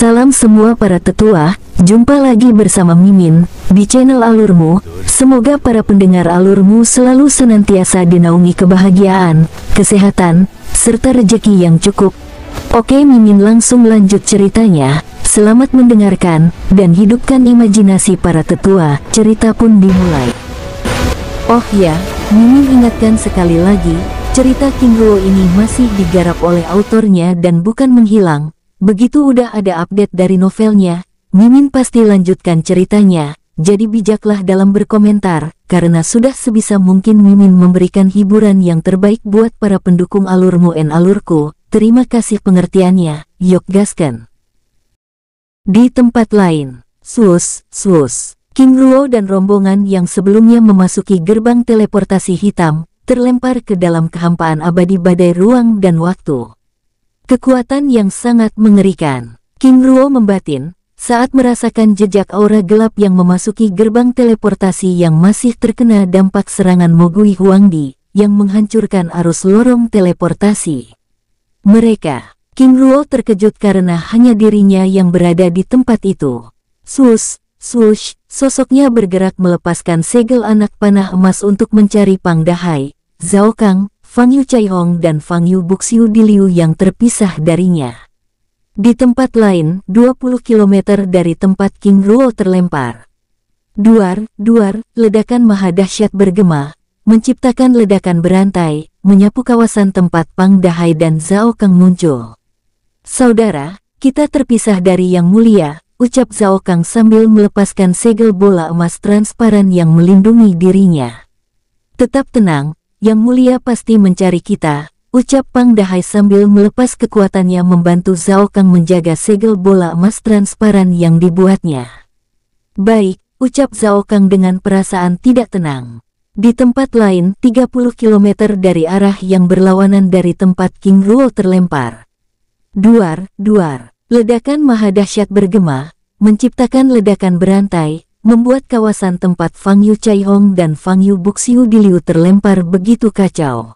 Salam semua para tetua, jumpa lagi bersama Mimin di channel Alurmu. Semoga para pendengar Alurmu selalu senantiasa dinaungi kebahagiaan, kesehatan, serta rezeki yang cukup. Oke, Mimin langsung lanjut ceritanya. Selamat mendengarkan dan hidupkan imajinasi para tetua. Cerita pun dimulai. Oh ya, Mimin ingatkan sekali lagi, cerita King Ruo ini masih digarap oleh autornya dan bukan menghilang. Begitu udah ada update dari novelnya, Mimin pasti lanjutkan ceritanya. Jadi bijaklah dalam berkomentar, karena sudah sebisa mungkin Mimin memberikan hiburan yang terbaik buat para pendukung Alurmu and Alurku. Terima kasih pengertiannya, yok gaskan. Di tempat lain, Sus, King Ruo dan rombongan yang sebelumnya memasuki gerbang teleportasi hitam, terlempar ke dalam kehampaan abadi badai ruang dan waktu. Kekuatan yang sangat mengerikan. King Ruo membatin saat merasakan jejak aura gelap yang memasuki gerbang teleportasi yang masih terkena dampak serangan Mogui Huangdi yang menghancurkan arus lorong teleportasi. King Ruo terkejut karena hanya dirinya yang berada di tempat itu. Swoosh, sosoknya bergerak melepaskan segel anak panah emas untuk mencari Pang Dahai, Zhao Kang, Fang Yu Chaihong dan Fang Yu Buxiu Diliu yang terpisah darinya. Di tempat lain, 20 km dari tempat King Ruo terlempar. Duar, ledakan maha dahsyat bergema, menciptakan ledakan berantai, menyapu kawasan tempat Pang Dahai dan Zhao Kang muncul. Saudara, kita terpisah dari Yang Mulia, ucap Zhao Kang sambil melepaskan segel bola emas transparan yang melindungi dirinya. Tetap tenang, Yang Mulia pasti mencari kita, ucap Pang Dahai sambil melepas kekuatannya membantu Zhao Kang menjaga segel bola emas transparan yang dibuatnya. Baik, ucap Zhao Kang dengan perasaan tidak tenang. Di tempat lain, 30 km dari arah yang berlawanan dari tempat King Ruo terlempar. Duar, ledakan maha dahsyat bergema, menciptakan ledakan berantai, membuat kawasan tempat Fang Yu Chaihong dan Fang Yu Buxiu Diliu terlempar begitu kacau.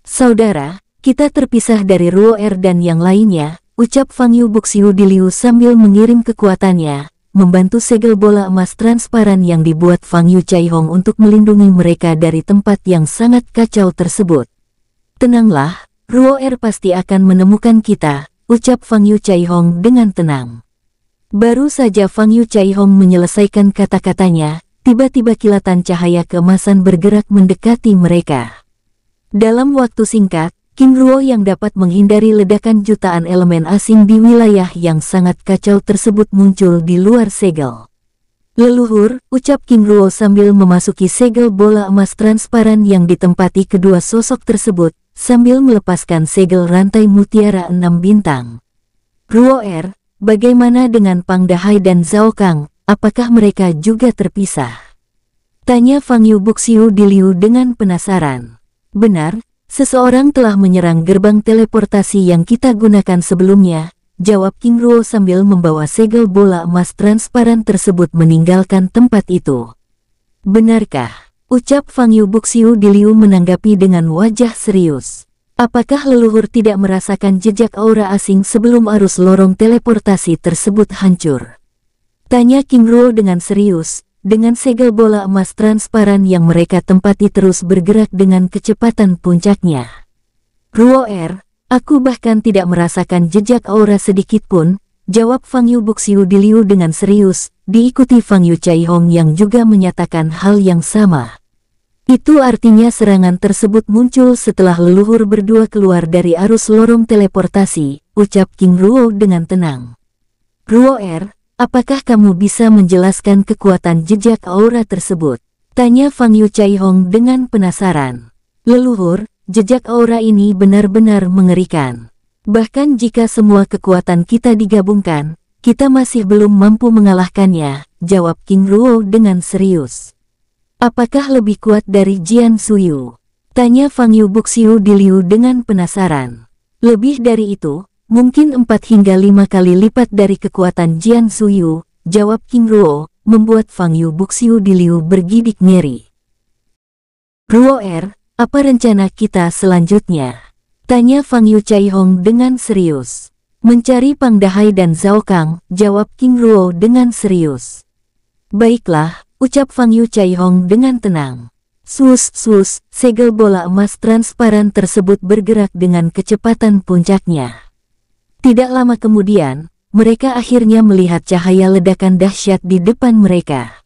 Saudara, kita terpisah dari Ruo dan yang lainnya, ucap Fang Yu Buxiu Diliu sambil mengirim kekuatannya, membantu segel bola emas transparan yang dibuat Fang Yu Chaihong untuk melindungi mereka dari tempat yang sangat kacau tersebut. Tenanglah, Ruo pasti akan menemukan kita, ucap Fang Yu Chaihong dengan tenang. Baru saja Fang Yu Chaihong menyelesaikan kata-katanya, tiba-tiba kilatan cahaya keemasan bergerak mendekati mereka. Dalam waktu singkat, King Ruo yang dapat menghindari ledakan jutaan elemen asing di wilayah yang sangat kacau tersebut muncul di luar segel. Leluhur, ucap King Ruo sambil memasuki segel bola emas transparan yang ditempati kedua sosok tersebut, sambil melepaskan segel rantai mutiara 6 bintang. Ruo, bagaimana dengan Pang Dahai dan Zhao Kang, apakah mereka juga terpisah? Tanya Fang Yu Buxiu Diliu dengan penasaran. Benar, seseorang telah menyerang gerbang teleportasi yang kita gunakan sebelumnya, jawab King Ruo sambil membawa segel bola emas transparan tersebut meninggalkan tempat itu. Benarkah? Ucap Fang Yu Buxiu Diliu menanggapi dengan wajah serius. Apakah leluhur tidak merasakan jejak aura asing sebelum arus lorong teleportasi tersebut hancur? Tanya King Ruo dengan serius, dengan segel bola emas transparan yang mereka tempati terus bergerak dengan kecepatan puncaknya. Ruo, aku bahkan tidak merasakan jejak aura sedikit pun, jawab Fang Yu Buxiu Diliu dengan serius, diikuti Fang Yu Chaihong yang juga menyatakan hal yang sama. Itu artinya serangan tersebut muncul setelah leluhur berdua keluar dari arus lorong teleportasi, ucap King Ruo dengan tenang. Ruo, apakah kamu bisa menjelaskan kekuatan jejak aura tersebut? Tanya Fang Yu Chaihong dengan penasaran. Leluhur, jejak aura ini benar-benar mengerikan. Bahkan jika semua kekuatan kita digabungkan, kita masih belum mampu mengalahkannya, jawab King Ruo dengan serius. Apakah lebih kuat dari Jian Suyu? Tanya Fang Yu Buxiu Diliu dengan penasaran. Lebih dari itu, mungkin 4 hingga 5 kali lipat dari kekuatan Jian Suyu, jawab King Ruo, membuat Fang Yu Buxiu Diliu bergidik ngeri. Ruo, apa rencana kita selanjutnya? Tanya Fang Yu Chaihong dengan serius. Mencari Pang Dahai dan Zhao Kang, jawab King Ruo dengan serius. Baiklah, ucap Fang Yu Chai Hong dengan tenang. Sus, segel bola emas transparan tersebut bergerak dengan kecepatan puncaknya. Tidak lama kemudian, mereka akhirnya melihat cahaya ledakan dahsyat di depan mereka.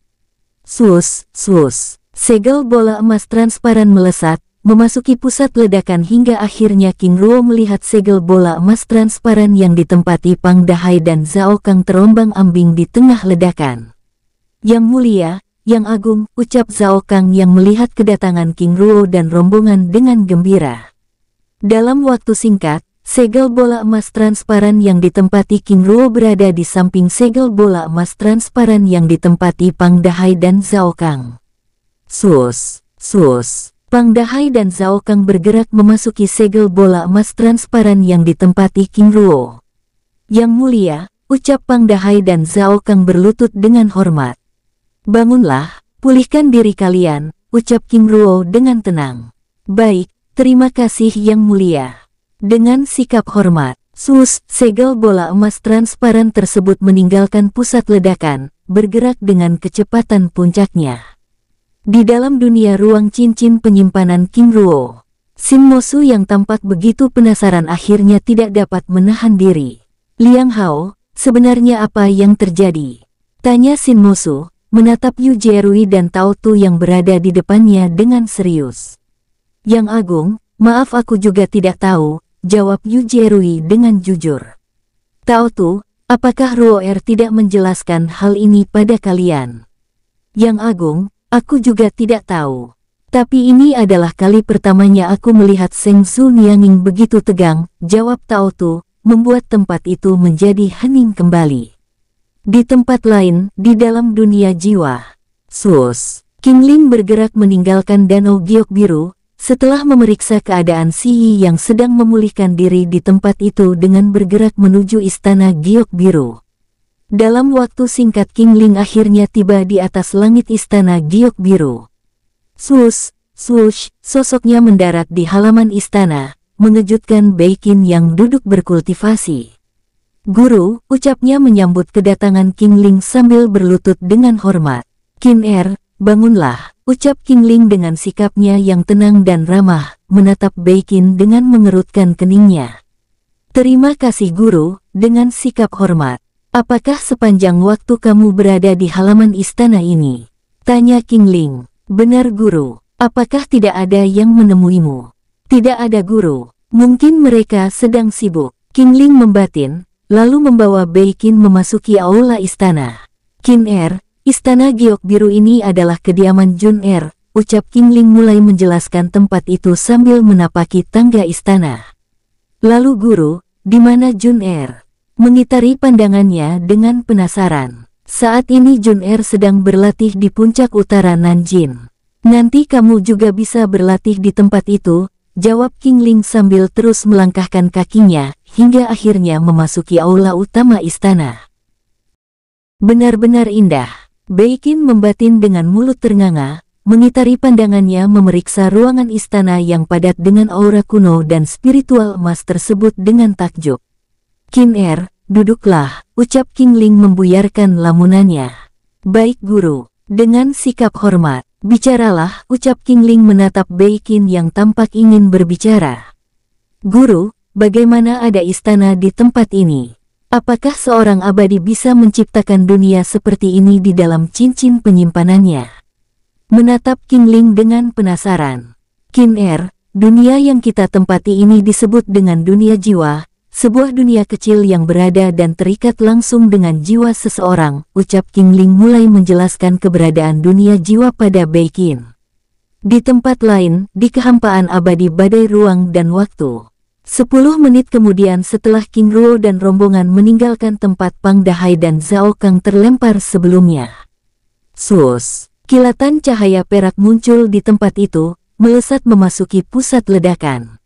Sus, segel bola emas transparan melesat, memasuki pusat ledakan hingga akhirnya King Ruo melihat segel bola emas transparan yang ditempati Pang Dahai dan Zhao Kang terombang-ambing di tengah ledakan. Yang mulia, Yang Agung, ucap Zhao Kang yang melihat kedatangan King Ruo dan rombongan dengan gembira. Dalam waktu singkat, segel bola emas transparan yang ditempati King Ruo berada di samping segel bola emas transparan yang ditempati Pang Dahai dan Zhao Kang. Sus, Pang Dahai dan Zhao Kang bergerak memasuki segel bola emas transparan yang ditempati King Ruo. Yang mulia, ucap Pang Dahai dan Zhao Kang berlutut dengan hormat. Bangunlah, pulihkan diri kalian, ucap King Ruo dengan tenang. Baik, terima kasih Yang Mulia. Dengan sikap hormat, segel bola emas transparan tersebut meninggalkan pusat ledakan, bergerak dengan kecepatan puncaknya. Di dalam dunia ruang cincin penyimpanan King Ruo, Shin Mosu yang tampak begitu penasaran akhirnya tidak dapat menahan diri. Liang Hao, sebenarnya apa yang terjadi? Tanya Shin Mosu, menatap Yu Jerui dan Tao Tu yang berada di depannya dengan serius. Yang Agung, maaf aku juga tidak tahu, jawab Yu Jerui dengan jujur. Tao Tu, apakah Ruo tidak menjelaskan hal ini pada kalian? Yang Agung, aku juga tidak tahu. Tapi ini adalah kali pertamanya aku melihat Seng Su Nianging begitu tegang, jawab Tao Tu, membuat tempat itu menjadi hening kembali. Di tempat lain, di dalam dunia jiwa, King Ling bergerak meninggalkan danau giok biru, setelah memeriksa keadaan Si Yi yang sedang memulihkan diri di tempat itu dengan bergerak menuju istana giok biru. Dalam waktu singkat King Ling akhirnya tiba di atas langit istana giok biru. Sosoknya mendarat di halaman istana, mengejutkan Beikin yang duduk berkultivasi. Guru, ucapnya menyambut kedatangan King Ling sambil berlutut dengan hormat. King bangunlah, ucap King Ling dengan sikapnya yang tenang dan ramah, menatap Beikin dengan mengerutkan keningnya. Terima kasih guru, dengan sikap hormat. Apakah sepanjang waktu kamu berada di halaman istana ini? Tanya King Ling. Benar guru, apakah tidak ada yang menemuimu? Tidak ada guru, mungkin mereka sedang sibuk. King Ling membatin, lalu membawa Beikin memasuki aula istana. King istana giok biru ini adalah kediaman Jun ucap King Ling mulai menjelaskan tempat itu sambil menapaki tangga istana. Lalu guru, di mana Jun Mengitari pandangannya dengan penasaran. Saat ini Jun sedang berlatih di puncak utara Nanjin. Nanti kamu juga bisa berlatih di tempat itu, jawab King Ling sambil terus melangkahkan kakinya, hingga akhirnya memasuki aula utama istana. Benar-benar indah. Beikin membatin dengan mulut ternganga, mengitari pandangannya memeriksa ruangan istana yang padat dengan aura kuno dan spiritual emas tersebut dengan takjub. King duduklah, ucap King Ling membuyarkan lamunannya. Baik guru, dengan sikap hormat, bicaralah, ucap King Ling menatap Beikin yang tampak ingin berbicara. Guru, bagaimana ada istana di tempat ini? Apakah seorang abadi bisa menciptakan dunia seperti ini di dalam cincin penyimpanannya? Menatap King Ling dengan penasaran. King dunia yang kita tempati ini disebut dengan dunia jiwa, sebuah dunia kecil yang berada dan terikat langsung dengan jiwa seseorang, ucap King Ling mulai menjelaskan keberadaan dunia jiwa pada Beikin. Di tempat lain, di kehampaan abadi badai ruang dan waktu. 10 menit kemudian setelah King Ruo dan rombongan meninggalkan tempat Pang Dahai dan Zhao Kang terlempar sebelumnya. Kilatan cahaya perak muncul di tempat itu, melesat memasuki pusat ledakan.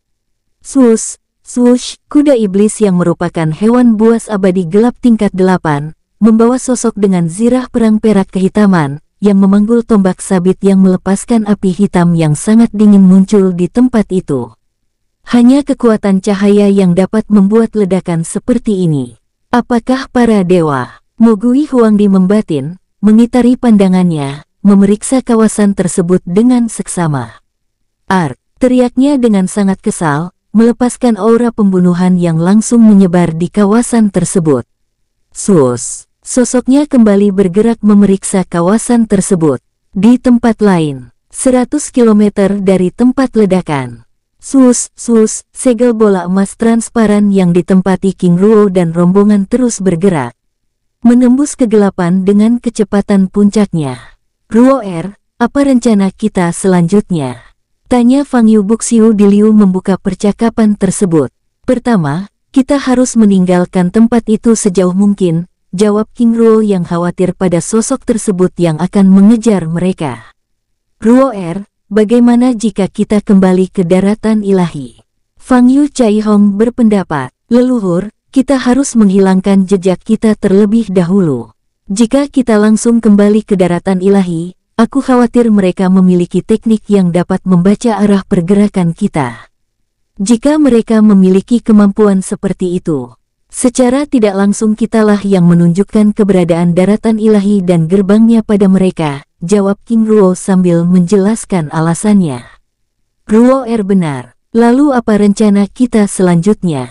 Kuda iblis yang merupakan hewan buas abadi gelap tingkat 8, membawa sosok dengan zirah perang perak kehitaman, yang memanggul tombak sabit yang melepaskan api hitam yang sangat dingin muncul di tempat itu. Hanya kekuatan cahaya yang dapat membuat ledakan seperti ini. Apakah para dewa? Mogui Huangdi membatin, mengitari pandangannya, memeriksa kawasan tersebut dengan seksama. Teriaknya dengan sangat kesal, melepaskan aura pembunuhan yang langsung menyebar di kawasan tersebut. Sosoknya kembali bergerak memeriksa kawasan tersebut. Di tempat lain, 100 km dari tempat ledakan. Segel bola emas transparan yang ditempati King Ruo dan rombongan terus bergerak. Menembus kegelapan dengan kecepatan puncaknya. Ruo, apa rencana kita selanjutnya? Tanya Fang Yu Buxiu Diliu membuka percakapan tersebut. Pertama, kita harus meninggalkan tempat itu sejauh mungkin, jawab King Ruo yang khawatir pada sosok tersebut yang akan mengejar mereka. Ruo, bagaimana jika kita kembali ke daratan ilahi? Fang Yu Caihong berpendapat, leluhur, kita harus menghilangkan jejak kita terlebih dahulu. Jika kita langsung kembali ke daratan ilahi, aku khawatir mereka memiliki teknik yang dapat membaca arah pergerakan kita. Jika mereka memiliki kemampuan seperti itu, secara tidak langsung kitalah yang menunjukkan keberadaan daratan ilahi dan gerbangnya pada mereka, jawab King Ruo sambil menjelaskan alasannya. Ruo, benar. Lalu apa rencana kita selanjutnya?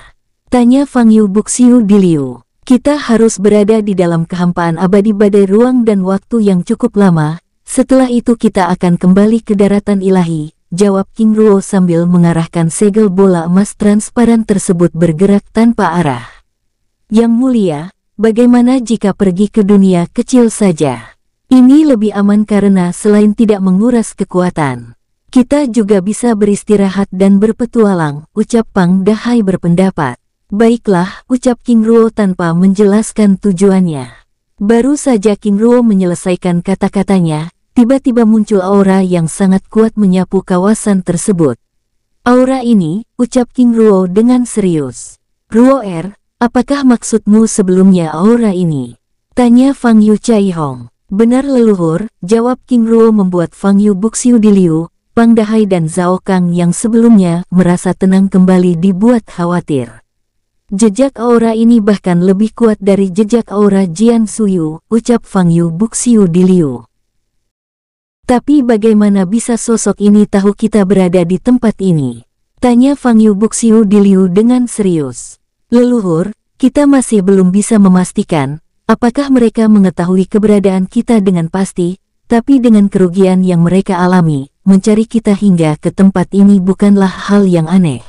Tanya Fang Yu Buxiu Diliu. Kita harus berada di dalam kehampaan abadi badai ruang dan waktu yang cukup lama. Setelah itu kita akan kembali ke daratan ilahi, jawab King Ruo sambil mengarahkan segel bola emas transparan tersebut bergerak tanpa arah. Yang mulia, bagaimana jika pergi ke dunia kecil saja? Ini lebih aman karena selain tidak menguras kekuatan, kita juga bisa beristirahat dan berpetualang, ucap Pang Dahai berpendapat. Baiklah, ucap King Ruo tanpa menjelaskan tujuannya. Baru saja King Ruo menyelesaikan kata-katanya, tiba-tiba muncul aura yang sangat kuat menyapu kawasan tersebut. Aura ini, ucap King Ruo dengan serius. Ruo, apakah maksudmu sebelumnya aura ini? Tanya Fang Yu Caihong. Benar leluhur, jawab King Ruo membuat Fang Yu Buxiu Diliu, Pang Dahai dan Zhao Kang yang sebelumnya merasa tenang kembali dibuat khawatir. Jejak aura ini bahkan lebih kuat dari jejak aura Jian Suyu, ucap Fang Yu Buxiu Diliu. Tapi bagaimana bisa sosok ini tahu kita berada di tempat ini? Tanya Fang Yu Buxiu Diliu dengan serius. Leluhur, kita masih belum bisa memastikan, apakah mereka mengetahui keberadaan kita dengan pasti, tapi dengan kerugian yang mereka alami, mencari kita hingga ke tempat ini bukanlah hal yang aneh.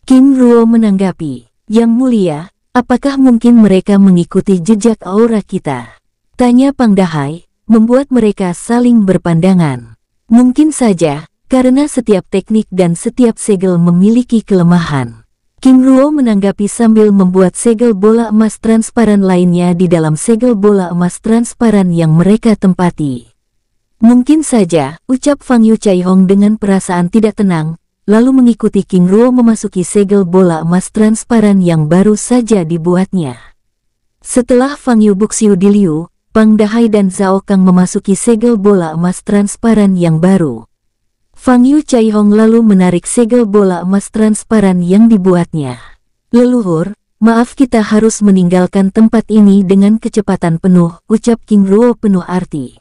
King Ruo menanggapi. Yang mulia, apakah mungkin mereka mengikuti jejak aura kita? Tanya Pang Dahai, membuat mereka saling berpandangan. Mungkin saja, karena setiap teknik dan setiap segel memiliki kelemahan. King Ruo menanggapi sambil membuat segel bola emas transparan lainnya di dalam segel bola emas transparan yang mereka tempati. Mungkin saja, ucap Fang Yu Caihong dengan perasaan tidak tenang, lalu mengikuti King Ruo memasuki segel bola emas transparan yang baru saja dibuatnya. Setelah Fang Yu Buxiu Diliu, Pang Dahai dan Zhao Kang memasuki segel bola emas transparan yang baru. Fang Yu Caihong lalu menarik segel bola emas transparan yang dibuatnya. Leluhur, maaf kita harus meninggalkan tempat ini dengan kecepatan penuh, ucap King Ruo penuh arti.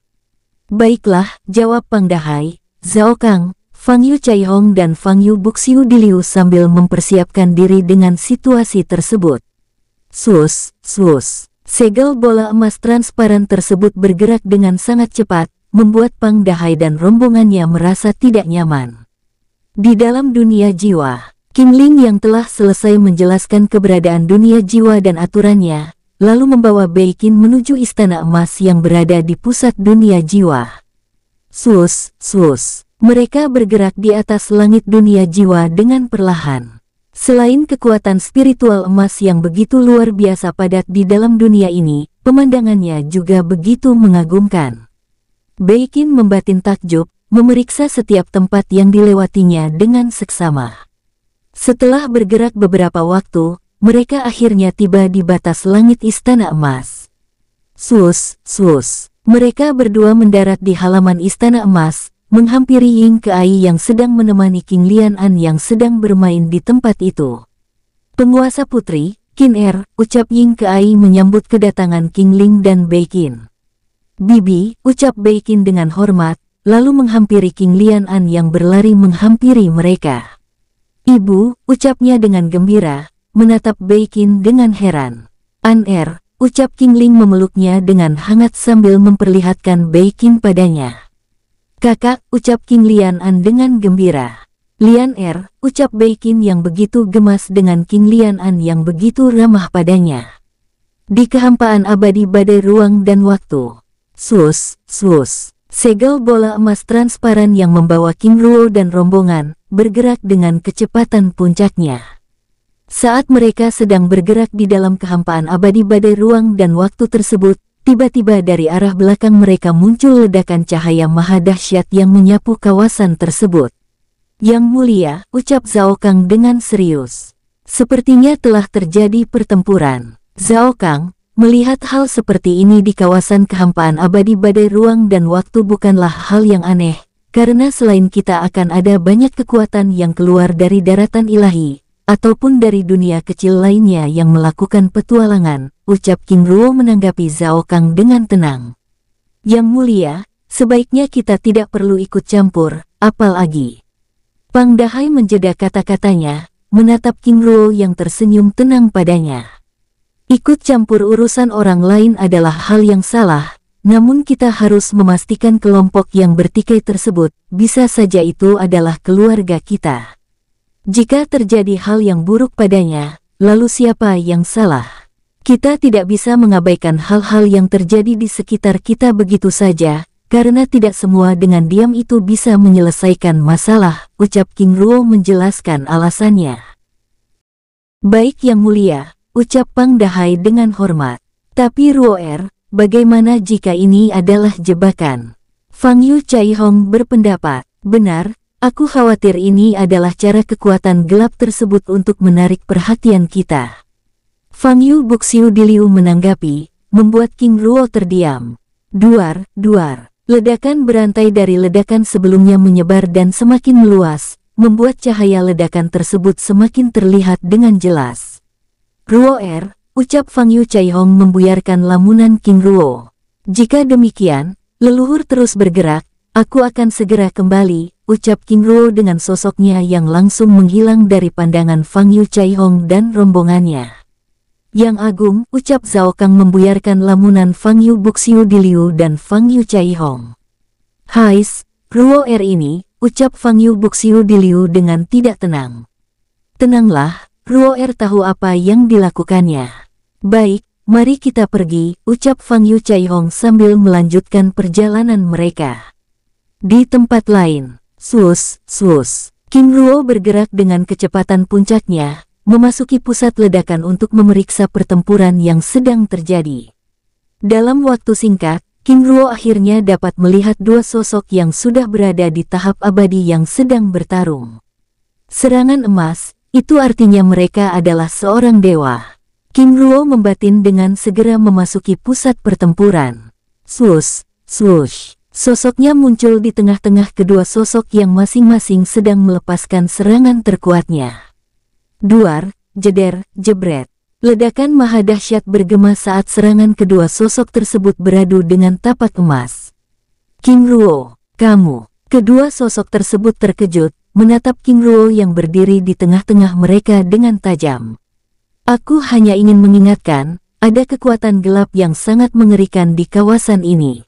Baiklah, jawab Pang Dahai, Zhao Kang, Fang Yu Caihong dan Fang Yu Buxiu Diliu sambil mempersiapkan diri dengan situasi tersebut. Segel bola emas transparan tersebut bergerak dengan sangat cepat, membuat Pang Dahai dan rombongannya merasa tidak nyaman. Di dalam dunia jiwa, King Ling yang telah selesai menjelaskan keberadaan dunia jiwa dan aturannya, lalu membawa Beiqin menuju istana emas yang berada di pusat dunia jiwa. Mereka bergerak di atas langit dunia jiwa dengan perlahan. Selain kekuatan spiritual emas yang begitu luar biasa padat di dalam dunia ini, pemandangannya juga begitu mengagumkan. Beiqin membatin takjub, memeriksa setiap tempat yang dilewatinya dengan seksama. Setelah bergerak beberapa waktu, mereka akhirnya tiba di batas langit istana emas. Mereka berdua mendarat di halaman istana emas, menghampiri Ying Keai yang sedang menemani King Lian An yang sedang bermain di tempat itu. "Penguasa putri, Qin Er," ucap Ying Keai menyambut kedatangan King Ling dan Bei Qin. "Bibi," ucap Bei Qin dengan hormat, lalu menghampiri King Lian An yang berlari menghampiri mereka. "Ibu," ucapnya dengan gembira, menatap Bei Qin dengan heran. "An Er," ucap King Ling memeluknya dengan hangat sambil memperlihatkan Bei Qin padanya. "Kakak," ucap King Lian An dengan gembira. "Lian Er," ucap Bei Qin yang begitu gemas dengan King Lian An yang begitu ramah padanya. Di kehampaan abadi badai ruang dan waktu. Sus, sus. Segel bola emas transparan yang membawa King Ruo dan rombongan bergerak dengan kecepatan puncaknya. Saat mereka sedang bergerak di dalam kehampaan abadi badai ruang dan waktu tersebut, tiba-tiba dari arah belakang mereka muncul ledakan cahaya maha dahsyat yang menyapu kawasan tersebut. "Yang mulia," ucap Zhao Kang dengan serius. "Sepertinya telah terjadi pertempuran." Zhao Kang, melihat hal seperti ini di kawasan kehampaan abadi badai ruang dan waktu bukanlah hal yang aneh, karena selain kita akan ada banyak kekuatan yang keluar dari daratan ilahi, ataupun dari dunia kecil lainnya yang melakukan petualangan, ucap King Ruo menanggapi Zhao Kang dengan tenang. "Yang mulia, sebaiknya kita tidak perlu ikut campur, apalagi." Pang Dahai menjeda kata-katanya, menatap King Ruo yang tersenyum tenang padanya. "Ikut campur urusan orang lain adalah hal yang salah, namun kita harus memastikan kelompok yang bertikai tersebut, bisa saja itu adalah keluarga kita. Jika terjadi hal yang buruk padanya, lalu siapa yang salah? Kita tidak bisa mengabaikan hal-hal yang terjadi di sekitar kita begitu saja, karena tidak semua dengan diam itu bisa menyelesaikan masalah," ucap King Ruo menjelaskan alasannya. "Baik Yang Mulia," ucap Pang Dahai dengan hormat. "Tapi Ruo Er, bagaimana jika ini adalah jebakan?" Fang Yu Chai Hong berpendapat, "Benar, aku khawatir ini adalah cara kekuatan gelap tersebut untuk menarik perhatian kita." Fang Yu Buxiu Diliu menanggapi, membuat King Ruo terdiam. Duar, duar. Ledakan berantai dari ledakan sebelumnya menyebar dan semakin meluas, membuat cahaya ledakan tersebut semakin terlihat dengan jelas. "Ruo Er," ucap Fang Yu Chai Hong membuyarkan lamunan King Ruo. "Jika demikian, leluhur terus bergerak, aku akan segera kembali," ucap King Ruo dengan sosoknya yang langsung menghilang dari pandangan Fang Yu Chai Hong dan rombongannya. "Yang Agung," ucap Zhao Kang membuyarkan lamunan Fang Yu Buxiu Diliu dan Fang Yu Chai Hong. "Hais, Ruo Er ini," ucap Fang Yu Buxiu Diliu dengan tidak tenang. "Tenanglah, Ruo Er tahu apa yang dilakukannya." "Baik, mari kita pergi," ucap Fang Yu Chai Hong sambil melanjutkan perjalanan mereka. Di tempat lain, sus, sus. King Ruo bergerak dengan kecepatan puncaknya, memasuki pusat ledakan untuk memeriksa pertempuran yang sedang terjadi. Dalam waktu singkat, King Ruo akhirnya dapat melihat dua sosok yang sudah berada di tahap abadi yang sedang bertarung. Serangan emas, itu artinya mereka adalah seorang dewa. King Ruo membatin dengan segera memasuki pusat pertempuran. Swoosh, swoosh. Sosoknya muncul di tengah-tengah kedua sosok yang masing-masing sedang melepaskan serangan terkuatnya. Duar, jeder, jebret. Ledakan maha dahsyat bergema saat serangan kedua sosok tersebut beradu dengan tapak emas. "King Ruo, kamu." Kedua sosok tersebut terkejut, menatap King Ruo yang berdiri di tengah-tengah mereka dengan tajam. "Aku hanya ingin mengingatkan, ada kekuatan gelap yang sangat mengerikan di kawasan ini.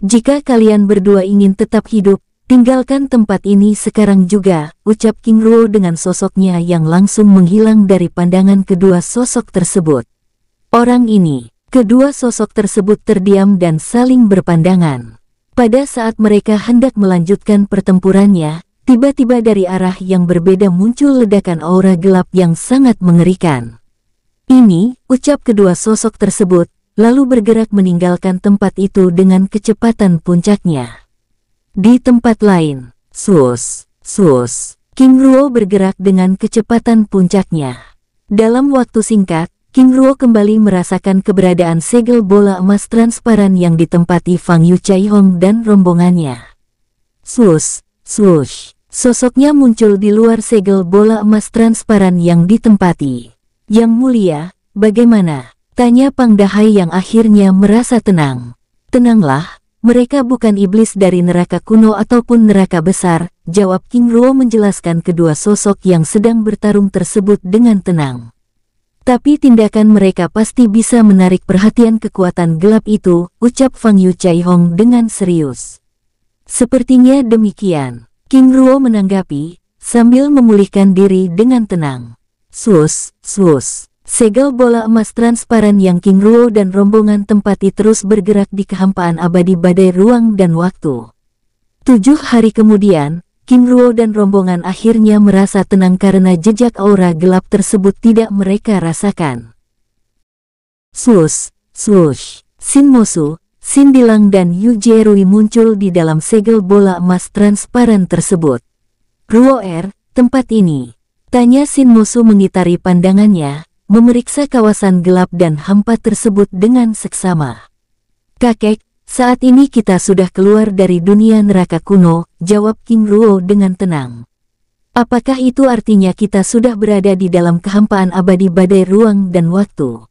Jika kalian berdua ingin tetap hidup, tinggalkan tempat ini sekarang juga," ucap King Ruo dengan sosoknya yang langsung menghilang dari pandangan kedua sosok tersebut. Orang ini, kedua sosok tersebut terdiam dan saling berpandangan. Pada saat mereka hendak melanjutkan pertempurannya, tiba-tiba dari arah yang berbeda muncul ledakan aura gelap yang sangat mengerikan. "Ini," ucap kedua sosok tersebut, lalu bergerak meninggalkan tempat itu dengan kecepatan puncaknya. Di tempat lain, swoosh, swoosh. King Ruo bergerak dengan kecepatan puncaknya. Dalam waktu singkat, King Ruo kembali merasakan keberadaan segel bola emas transparan yang ditempati Fang Yu Chai Hong dan rombongannya. Swoosh, swoosh. Sosoknya muncul di luar segel bola emas transparan yang ditempati. Yang mulia, bagaimana? Tanya Pang Dahai yang akhirnya merasa tenang. Tenanglah, mereka bukan iblis dari neraka kuno ataupun neraka besar, jawab King Ruo menjelaskan kedua sosok yang sedang bertarung tersebut dengan tenang. Tapi tindakan mereka pasti bisa menarik perhatian kekuatan gelap itu, ucap Fang Yu Chai Hong dengan serius. Sepertinya demikian. King Ruo menanggapi, sambil memulihkan diri dengan tenang. Swoosh, swoosh. Segel bola emas transparan yang King Ruo dan rombongan tempati terus bergerak di kehampaan abadi badai ruang dan waktu. 7 hari kemudian, King Ruo dan rombongan akhirnya merasa tenang karena jejak aura gelap tersebut tidak mereka rasakan. Swoosh, swoosh. Shin Mosu, Xin Dilang dan Yu Jierui muncul di dalam segel bola emas transparan tersebut. Ruo tempat ini. Tanya Shin Mosu mengitari pandangannya, memeriksa kawasan gelap dan hampa tersebut dengan seksama. Kakek, saat ini kita sudah keluar dari dunia neraka kuno, jawab King Ruo dengan tenang. Apakah itu artinya kita sudah berada di dalam kehampaan abadi badai ruang dan waktu?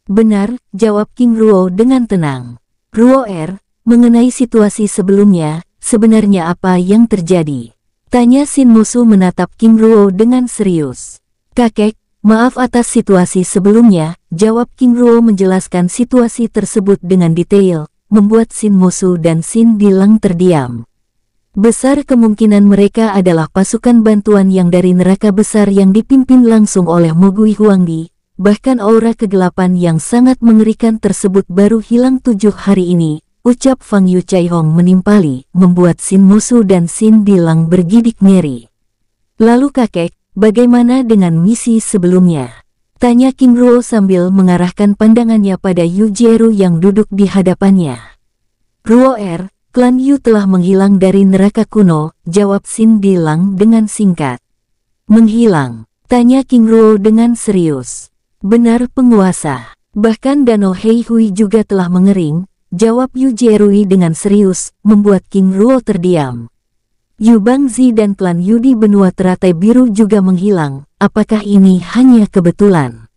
Benar, jawab King Ruo dengan tenang. Ruo mengenai situasi sebelumnya, sebenarnya apa yang terjadi? Tanya Shin Mosu menatap King Ruo dengan serius. Kakek, maaf atas situasi sebelumnya, jawab King Ruo menjelaskan situasi tersebut dengan detail, membuat Shin Mosu dan Xin Dilang terdiam. Besar kemungkinan mereka adalah pasukan bantuan yang dari neraka besar yang dipimpin langsung oleh Mogui Huangdi. Bahkan aura kegelapan yang sangat mengerikan tersebut baru hilang 7 hari ini, ucap Fang Yu Chai Hong menimpali, membuat Shin Mosu dan Xin Dilang bergidik ngeri. Lalu kakek, bagaimana dengan misi sebelumnya? Tanya King Ruo sambil mengarahkan pandangannya pada Yu Jieru yang duduk di hadapannya. Ruo klan Yu telah menghilang dari neraka kuno, jawab Xin Dilang dengan singkat. Menghilang? Tanya King Ruo dengan serius. Benar penguasa, bahkan Danau Heihui juga telah mengering, jawab Yu Jierui dengan serius, membuat King Ruo terdiam. Yu Bangzi dan klan Yu di benua teratai biru juga menghilang, apakah ini hanya kebetulan?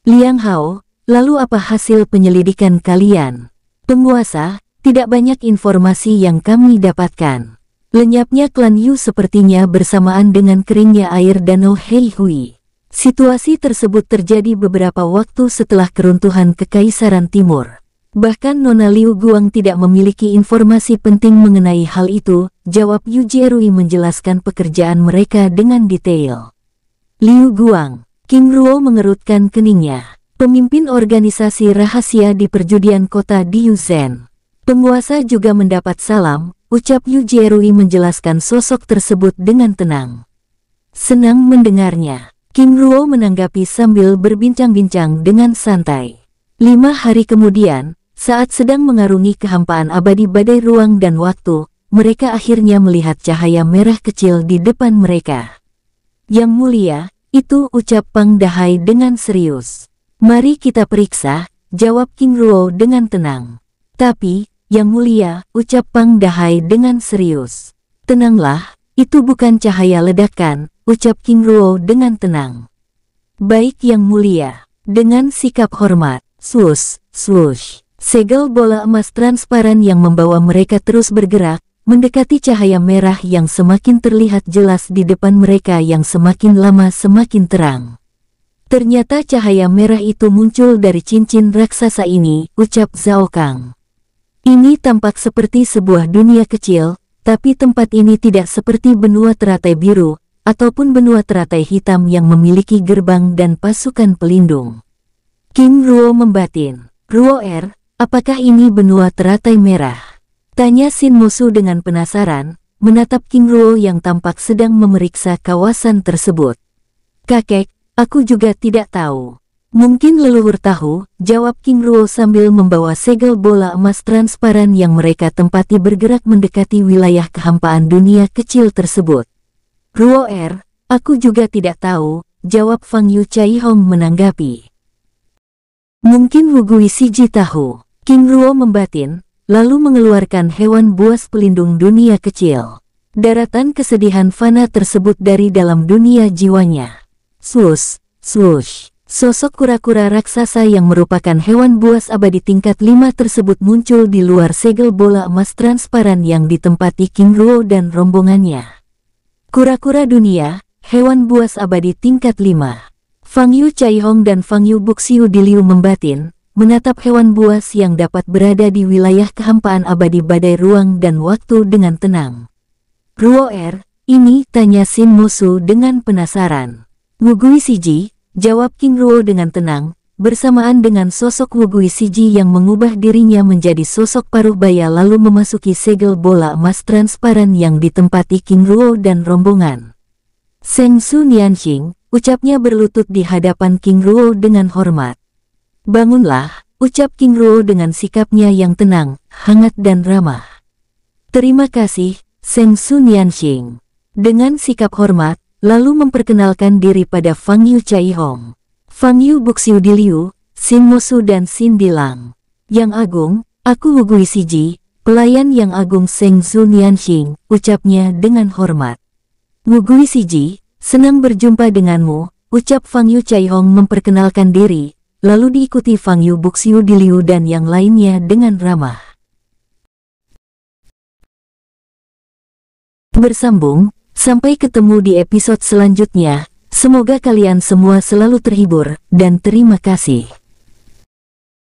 Liang Hao, lalu apa hasil penyelidikan kalian? Penguasa, tidak banyak informasi yang kami dapatkan. Lenyapnya klan Yu sepertinya bersamaan dengan keringnya air Danau Heihui. Situasi tersebut terjadi beberapa waktu setelah keruntuhan Kekaisaran Timur. Bahkan Nona Liu Guang tidak memiliki informasi penting mengenai hal itu, jawab Yu Jierui menjelaskan pekerjaan mereka dengan detail. Liu Guang, King Ruo mengerutkan keningnya. Pemimpin organisasi rahasia di perjudian kota di Yuzhen. Penguasa juga mendapat salam, ucap Yu Jierui menjelaskan sosok tersebut dengan tenang. Senang mendengarnya. King Ruo menanggapi sambil berbincang-bincang dengan santai. 5 hari kemudian, saat sedang mengarungi kehampaan abadi badai ruang dan waktu, mereka akhirnya melihat cahaya merah kecil di depan mereka. Yang mulia, itu ucap Pang Dahai dengan serius. Mari kita periksa, jawab King Ruo dengan tenang. Tapi, yang mulia, ucap Pang Dahai dengan serius. Tenanglah, itu bukan cahaya ledakan, ucap King Ruo dengan tenang. Baik yang mulia, dengan sikap hormat, swoosh, swoosh. Segel bola emas transparan yang membawa mereka terus bergerak, mendekati cahaya merah yang semakin terlihat jelas di depan mereka yang semakin lama semakin terang. Ternyata cahaya merah itu muncul dari cincin raksasa ini, ucap Zhao Kang. Ini tampak seperti sebuah dunia kecil, tapi tempat ini tidak seperti benua teratai biru, ataupun benua teratai hitam yang memiliki gerbang dan pasukan pelindung. King Ruo membatin. Ruo apakah ini benua teratai merah? Tanya Shin Mosu dengan penasaran, menatap King Ruo yang tampak sedang memeriksa kawasan tersebut. Kakek, aku juga tidak tahu. Mungkin leluhur tahu, jawab King Ruo sambil membawa segel bola emas transparan yang mereka tempati bergerak mendekati wilayah kehampaan dunia kecil tersebut. Ruo aku juga tidak tahu, jawab Fang Yu Chai Hong menanggapi. Mungkin Wu Gui Siji tahu. King Ruo membatin, lalu mengeluarkan hewan buas pelindung dunia kecil. Daratan kesedihan fana tersebut dari dalam dunia jiwanya. Swoosh, swoosh. Sosok kura-kura raksasa yang merupakan hewan buas abadi tingkat 5 tersebut muncul di luar segel bola emas transparan yang ditempati King Ruo dan rombongannya. Kura-kura dunia, hewan buas abadi tingkat 5. Fang Yu Caihong dan Fang Yu Buxiu Diliu membatin, menatap hewan buas yang dapat berada di wilayah kehampaan abadi badai ruang dan waktu dengan tenang. Ruo ini? Tanya Shin Mosu dengan penasaran. Wugui Siji, jawab King Ruo dengan tenang, bersamaan dengan sosok Wugui Siji yang mengubah dirinya menjadi sosok paruh baya lalu memasuki segel bola emas transparan yang ditempati King Ruo dan rombongan. Seng Su Nianxing, ucapnya berlutut di hadapan King Ruo dengan hormat. Bangunlah, ucap King Ruo dengan sikapnya yang tenang, hangat dan ramah. Terima kasih, Seng Su Nianxing. Dengan sikap hormat, lalu memperkenalkan diri pada Fang Yu Caihong, Fang Yu Buxiu Diliu, Shin Mosu dan Shin Dilang. Yang Agung, aku Wugui Siji, pelayan Yang Agung Seng Su Nianxing, ucapnya dengan hormat. Wugui Siji, senang berjumpa denganmu, ucap Fang Yu Caihong memperkenalkan diri, lalu diikuti Fang Yu Buxiu Diliu dan yang lainnya dengan ramah. Bersambung, sampai ketemu di episode selanjutnya. Semoga kalian semua selalu terhibur, dan terima kasih.